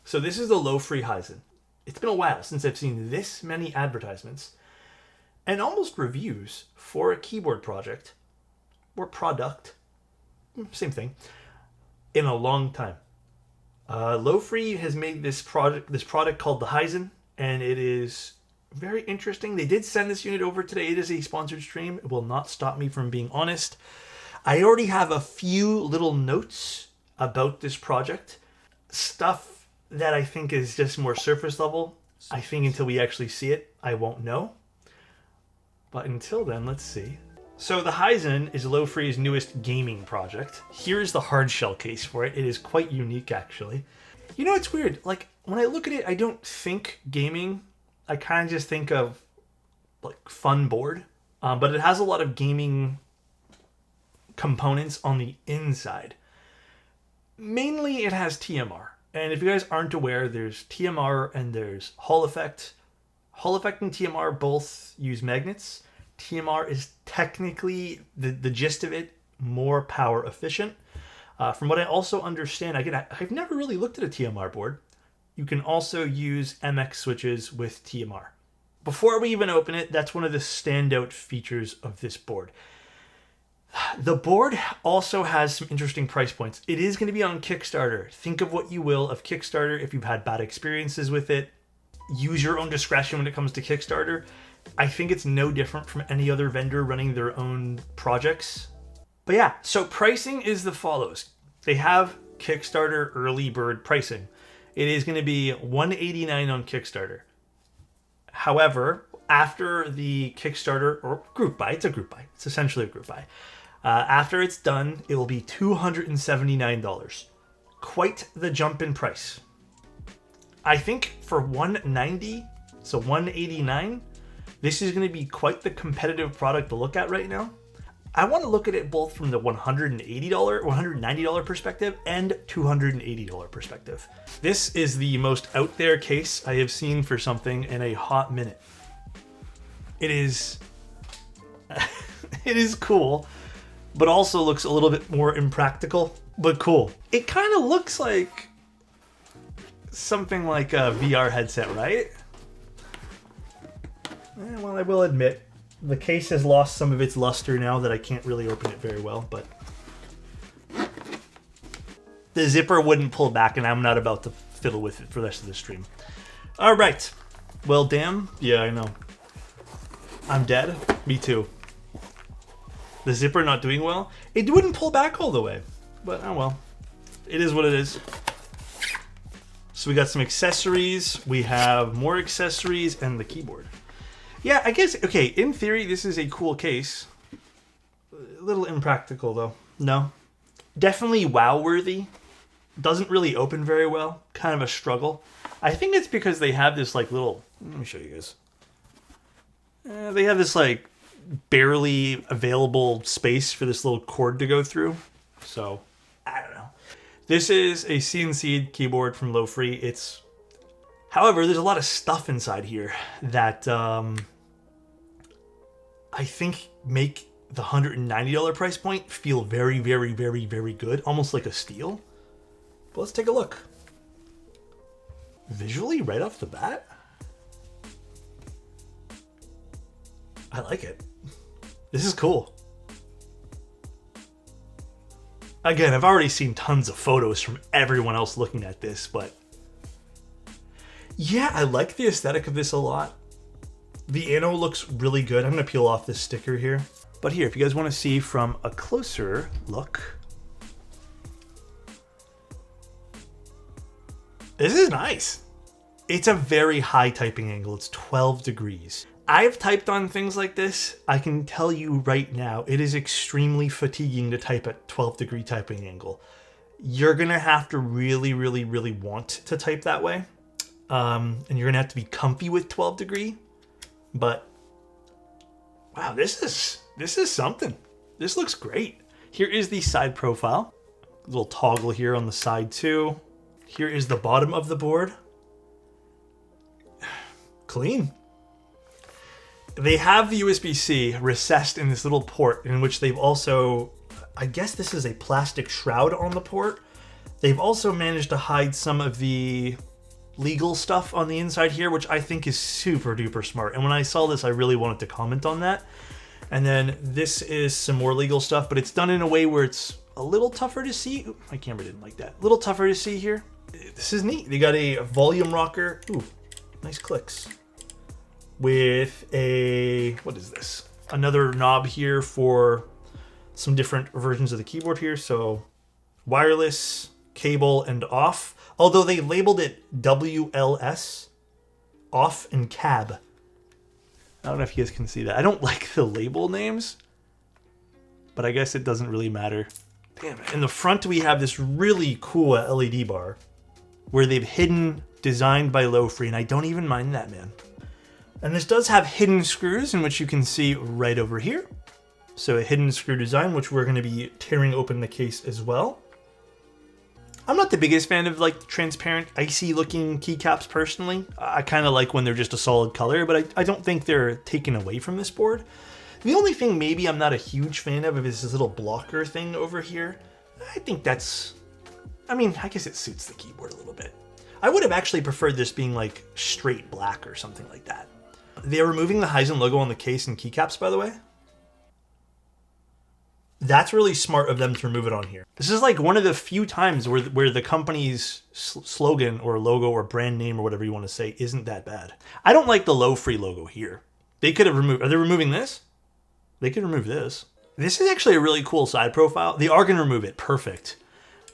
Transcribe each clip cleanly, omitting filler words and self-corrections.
So this is the Lofree Hyzen. It's been a while since I've seen this many advertisements and almost reviews for a keyboard project or product, same thing, in a long time. Lofree has made this product called the Heisen, and it is very interesting. They did send this unit over today. It is a sponsored stream. It will not stop me from being honest. I already have a few little notes about this project. Stuff that I think is just more surface level. I think until we actually see it, I won't know. But until then, let's see. So the Heisen is Lofree's newest gaming project. Here's the hard shell case for it. It is quite unique, actually. You know, it's weird. Like, when I look at it, I don't think gaming. I kind of just think of, like, fun board. But it has a lot of gaming components on the inside. Mainly, it has TMR. And if you guys aren't aware, there's TMR and there's Hall Effect. Hall Effect and TMR both use magnets. TMR is technically, the gist of it, more power efficient. From what I also understand, I've never really looked at a TMR board. You can also use MX switches with TMR. Before we even open it, that's one of the standout features of this board. The board also has some interesting price points. It is going to be on Kickstarter. Think of what you will of Kickstarter. If you've had bad experiences with it, use your own discretion when it comes to Kickstarter. I think it's no different from any other vendor running their own projects. But yeah, so pricing is the follows. They have Kickstarter early bird pricing. It is going to be $189 on Kickstarter. However, after the Kickstarter or group buy, it's a group buy. It's essentially a group buy. After it's done, it will be $279. Quite the jump in price. I think for $190, so $189, this is going to be quite the competitive product to look at right now. I want to look at it both from the $190 perspective and $280 perspective. This is the most out there case I have seen for something in a hot minute. It is it is cool, but also looks a little bit more impractical, but cool. It kind of looks like something like a VR headset, right? Well, I will admit, the case has lost some of its luster now that I can't really open it very well, but the zipper wouldn't pull back, and I'm not about to fiddle with it for the rest of the stream. All right. Well, damn. Yeah, I know. I'm dead. Me too. The zipper not doing well. It wouldn't pull back all the way, but oh well. It is what it is. So we got some accessories. We have more accessories and the keyboard. Yeah, I guess, okay, in theory, this is a cool case. A little impractical, though. No. Definitely wow-worthy. Doesn't really open very well. Kind of a struggle. I think it's because they have this, like, little... Let me show you guys. They have this, like, barely available space for this little cord to go through. So, I don't know. This is a CNC keyboard from Lofree. It's... However, there's a lot of stuff inside here that I think make the $190 price point feel very, very, very, very good. Almost like a steal. But let's take a look. Visually, right off the bat, I like it. This is cool. Again, I've already seen tons of photos from everyone else looking at this, but yeah, I like the aesthetic of this a lot. The anno looks really good. I'm going to peel off this sticker here. But here, if you guys want to see from a closer look, this is nice. It's a very high typing angle. It's 12 degrees. I've typed on things like this. I can tell you right now, it is extremely fatiguing to type at 12 degree typing angle. You're going to have to really, really, really want to type that way. And you're going to have to be comfy with 12 degree. But, wow, this is something. This looks great. Here is the side profile. A little toggle here on the side too. Here is the bottom of the board. Clean. They have the USB-C recessed in this little port in which they've also, I guess this is a plastic shroud on the port. They've also managed to hide some of the legal stuff on the inside here, which I think is super duper smart. And when I saw this, I really wanted to comment on that. And then this is some more legal stuff, but it's done in a way where it's a little tougher to see. Ooh, my camera didn't like that. A little tougher to see here. This is neat. They got a volume rocker. Ooh, nice clicks. With a, what is this? Another knob here for some different versions of the keyboard here. So wireless, cable, and off. Although they labeled it WLS, off, and cab. I don't know if you guys can see that. I don't like the label names, but I guess it doesn't really matter. Damn it. In the front, we have this really cool LED bar where they've hidden designed by Lofree, and I don't even mind that, man. And this does have hidden screws, in which you can see right over here. So a hidden screw design, which we're going to be tearing open the case as well. I'm not the biggest fan of like transparent, icy looking keycaps personally. I kind of like when they're just a solid color, but I don't think they're taken away from this board. The only thing maybe I'm not a huge fan of is this little blocker thing over here. I think that's, I mean, I guess it suits the keyboard a little bit. I would have actually preferred this being like straight black or something like that. They're removing the Heisen logo on the case and keycaps, by the way. That's really smart of them to remove it on here. This is like one of the few times where the company's slogan or logo or brand name or whatever you want to say isn't that bad. I don't like the Lofree logo here. They could have removed, are they removing this? They could remove this. This is actually a really cool side profile. They are going to remove it. Perfect.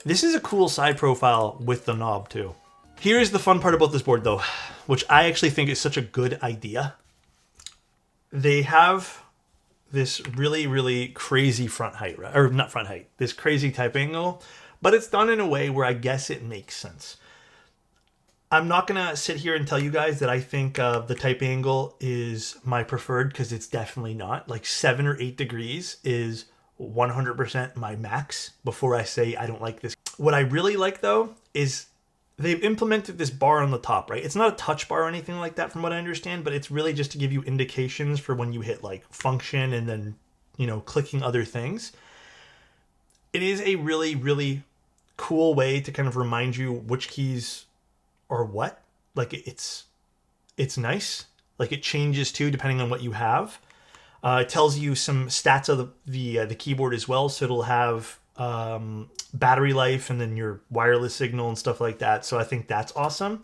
This is a cool side profile with the knob too. Here's the fun part about this board though, which I actually think is such a good idea. They have this really, really crazy front height, or not front height, this crazy type angle, but it's done in a way where I guess it makes sense. I'm not gonna sit here and tell you guys that I think the type angle is my preferred, because it's definitely not. Like 7 or 8 degrees is 100% my max before I say I don't like this. What I really like though is they've implemented this bar on the top, right? It's not a touch bar or anything like that from what I understand, but it's really just to give you indications for when you hit like function and then, you know, clicking other things. It is a really, really cool way to kind of remind you which keys are what. Like it's nice. Like it changes too, depending on what you have. It tells you some stats of the keyboard as well. So it'll have battery life and then your wireless signal and stuff like that. So I think that's awesome.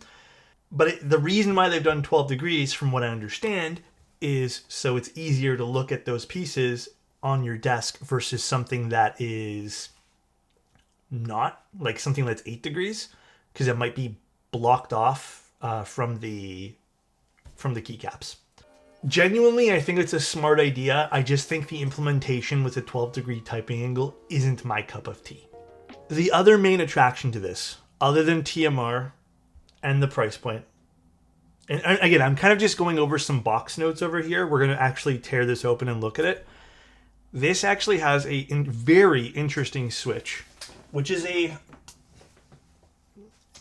But the reason why they've done 12 degrees, from what I understand, is so it's easier to look at those pieces on your desk versus something that is not, like something that's 8 degrees, because it might be blocked off from the keycaps. Genuinely, I think it's a smart idea. I just think the implementation with a 12-degree typing angle isn't my cup of tea. The other main attraction to this, other than TMR and the price point, and again, I'm kind of just going over some box notes over here. We're going to actually tear this open and look at it. This actually has a very interesting switch, which is a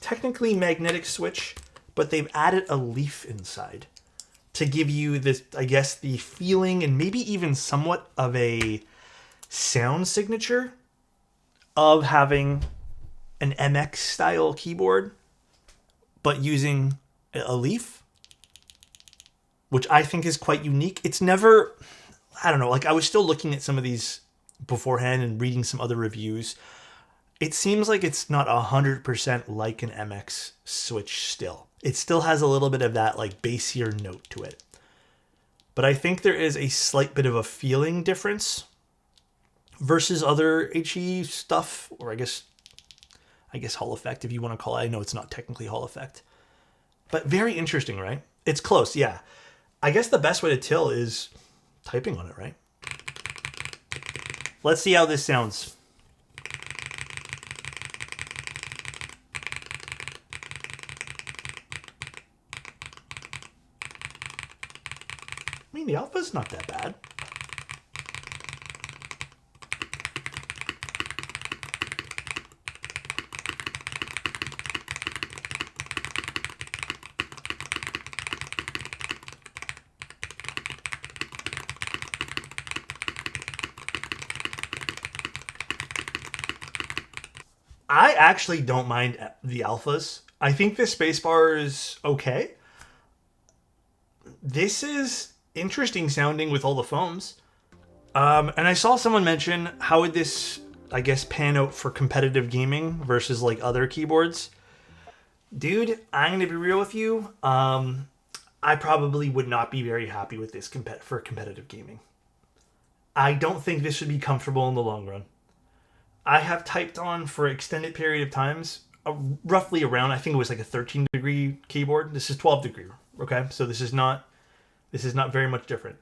technically magnetic switch, but they've added a leaf inside to give you this, I guess, the feeling and maybe even somewhat of a sound signature of having an MX style keyboard, but using a leaf, which I think is quite unique. It's never, I don't know, like I was still looking at some of these beforehand and reading some other reviews. It seems like it's not 100% like an MX switch still. It still has a little bit of that like bassier note to it. But I think there is a slight bit of a feeling difference versus other HE stuff, or I guess Hall Effect, if you want to call it. I know it's not technically Hall Effect. But very interesting, right? It's close, yeah. I guess the best way to tell is typing on it, right? Let's see how this sounds. I mean, the alpha's not that bad. I actually don't mind the alphas. I think this spacebar is okay. This is interesting sounding with all the foams. And I saw someone mention, how would this, I guess, pan out for competitive gaming versus like other keyboards? Dude, I'm going to be real with you. I probably would not be very happy with this for competitive gaming. I don't think this would be comfortable in the long run. I have typed on for an extended period of times, roughly around, I think it was like a 13-degree keyboard. This is 12-degree, okay? So this is not very much different.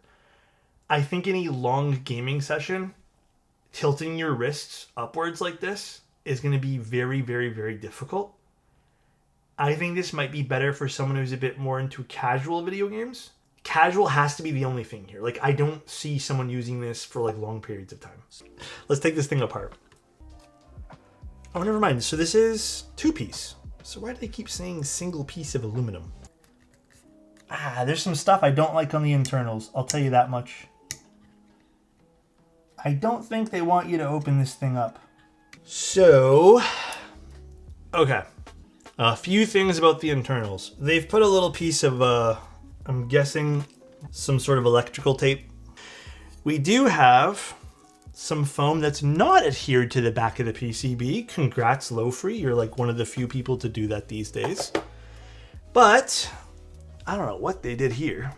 I think any long gaming session, tilting your wrists upwards like this is going to be very, very, very difficult. I think this might be better for someone who's a bit more into casual video games. Casual has to be the only thing here. Like, I don't see someone using this for like long periods of time. Let's take this thing apart. Oh, never mind. So this is 2-piece. So why do they keep saying single piece of aluminum? There's some stuff I don't like on the internals. I'll tell you that much. I don't think they want you to open this thing up. So, okay. A few things about the internals. They've put a little piece of, I'm guessing, some sort of electrical tape. We do have some foam that's not adhered to the back of the PCB. Congrats, Lofree. You're like one of the few people to do that these days. But I don't know what they did here.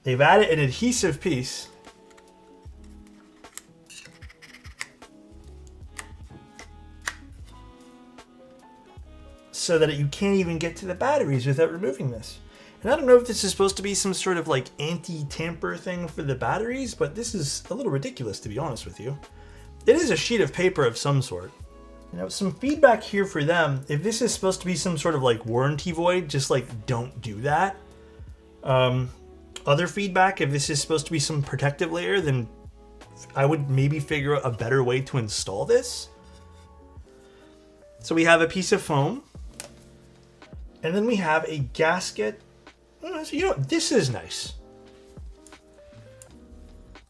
They've added an adhesive piece. So that you can't even get to the batteries without removing this. And I don't know if this is supposed to be some sort of like anti-tamper thing for the batteries, but this is a little ridiculous, to be honest with you. It is a sheet of paper of some sort. Now, some feedback here for them. If this is supposed to be some sort of like warranty void, just like don't do that. Other feedback, if this is supposed to be some protective layer, then I would maybe figure out a better way to install this. So we have a piece of foam. And then we have a gasket. So, you know, this is nice.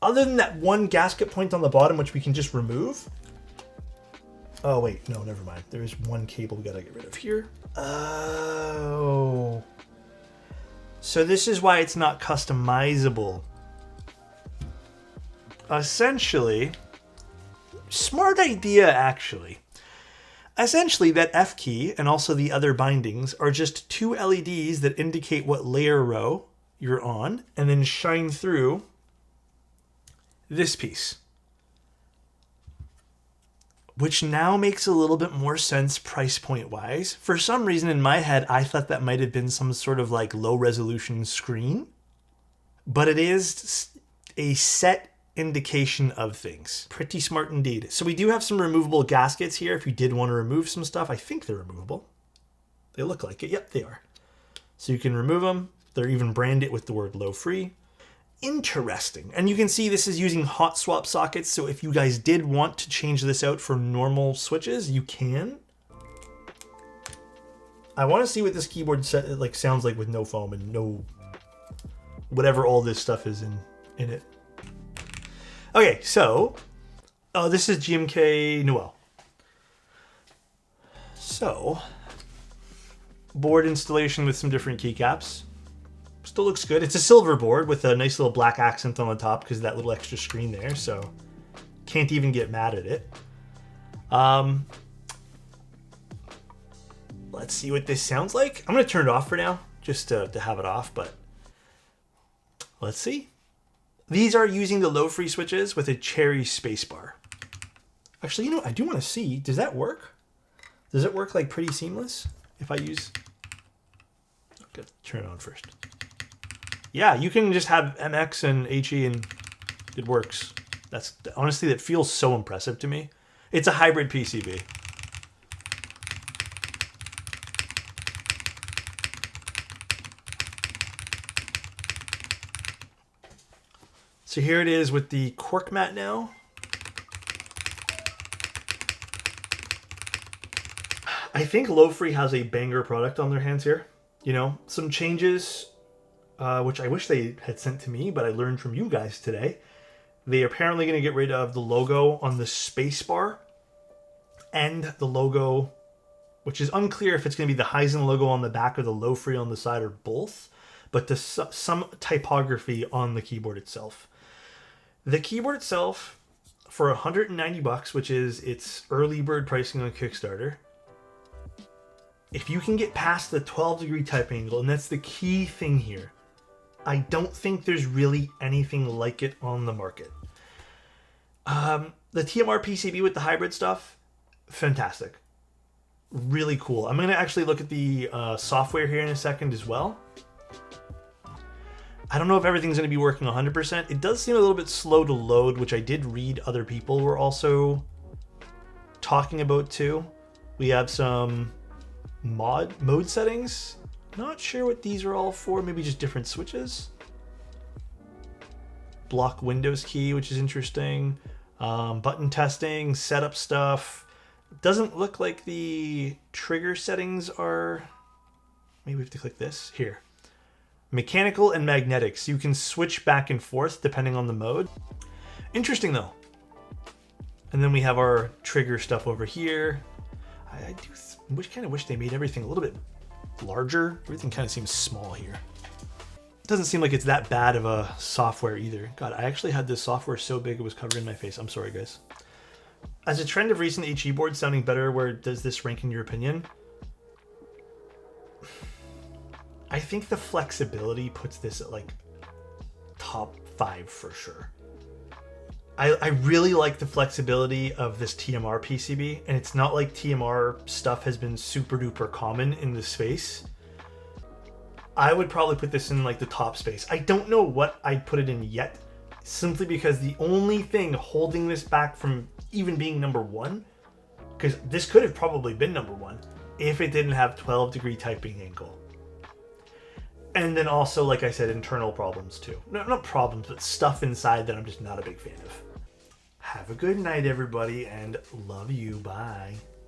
Other than that one gasket point on the bottom, which we can just remove. Oh, wait. No, never mind. There's one cable we got to get rid of here. Oh. So this is why it's not customizable. Essentially, smart idea, actually. Essentially, that F key and also the other bindings are just two LEDs that indicate what layer row you're on and then shine through this piece. Which now makes a little bit more sense price point wise. For some reason in my head, I thought that might have been some sort of like low resolution screen. But it is a set indication of things. Pretty smart indeed. So we do have some removable gaskets here if you did want to remove some stuff. I think they're removable. They look like it. Yep, they are. So you can remove them. They're even branded with the word Lofree. Interesting. And you can see this is using hot swap sockets. So if you guys did want to change this out for normal switches, you can. I want to see what this keyboard sounds like with no foam and no whatever all this stuff is in it. Okay, so this is GMK Noel. So, board installation with some different keycaps. Still looks good. It's a silver board with a nice little black accent on the top because of that little extra screen there, so can't even get mad at it. Let's see what this sounds like. I'm going to turn it off for now, just to have it off, but let's see. These are using the Lofree switches with a cherry spacebar. Actually, you know, I do want to see, does that work? Does it work like pretty seamless? If I use, okay, turn it on first. Yeah, you can just have MX and HE and it works. That's honestly, that feels so impressive to me. It's a hybrid PCB. So here it is with the cork mat now. I think Lofree has a banger product on their hands here. You know, some changes, which I wish they had sent to me, but I learned from you guys today. They're apparently going to get rid of the logo on the space bar and the logo which is unclear if it's going to be the Heisen logo on the back or the Lofree on the side or both, but some typography on the keyboard itself. The keyboard itself, for $190, which is its early bird pricing on Kickstarter, if you can get past the 12-degree type angle, and that's the key thing here, I don't think there's really anything like it on the market. The TMR PCB with the hybrid stuff, fantastic. Really cool. I'm going to actually look at the software here in a second as well. I don't know if everything's going to be working 100%. It does seem a little bit slow to load, which I did read other people were also talking about too. We have some mode settings. Not sure what these are all for. Maybe just different switches. Block Windows key, which is interesting. Button testing, setup stuff. Doesn't look like the trigger settings are... Maybe we have to click this. Here. Mechanical and magnetic. So you can switch back and forth depending on the mode. Interesting though. And then we have our trigger stuff over here. I kind of wish they made everything a little bit larger. Everything kind of seems small here. Doesn't seem like it's that bad of a software either. God, I actually had this software so big it was covering my face. I'm sorry, guys. As a trend of recent HE boards sounding better, where does this rank in your opinion? I think the flexibility puts this at like top 5 for sure. I really like the flexibility of this TMR PCB, and it's not like TMR stuff has been super duper common in the space. I would probably put this in like the top space. I don't know what I'd put it in yet, simply because the only thing holding this back from even being number 1, because this could have probably been number 1 if it didn't have 12-degree typing angle. And then also, like I said, internal problems too. No, not problems, but stuff inside that I'm just not a big fan of. Have a good night, everybody, and love you. Bye.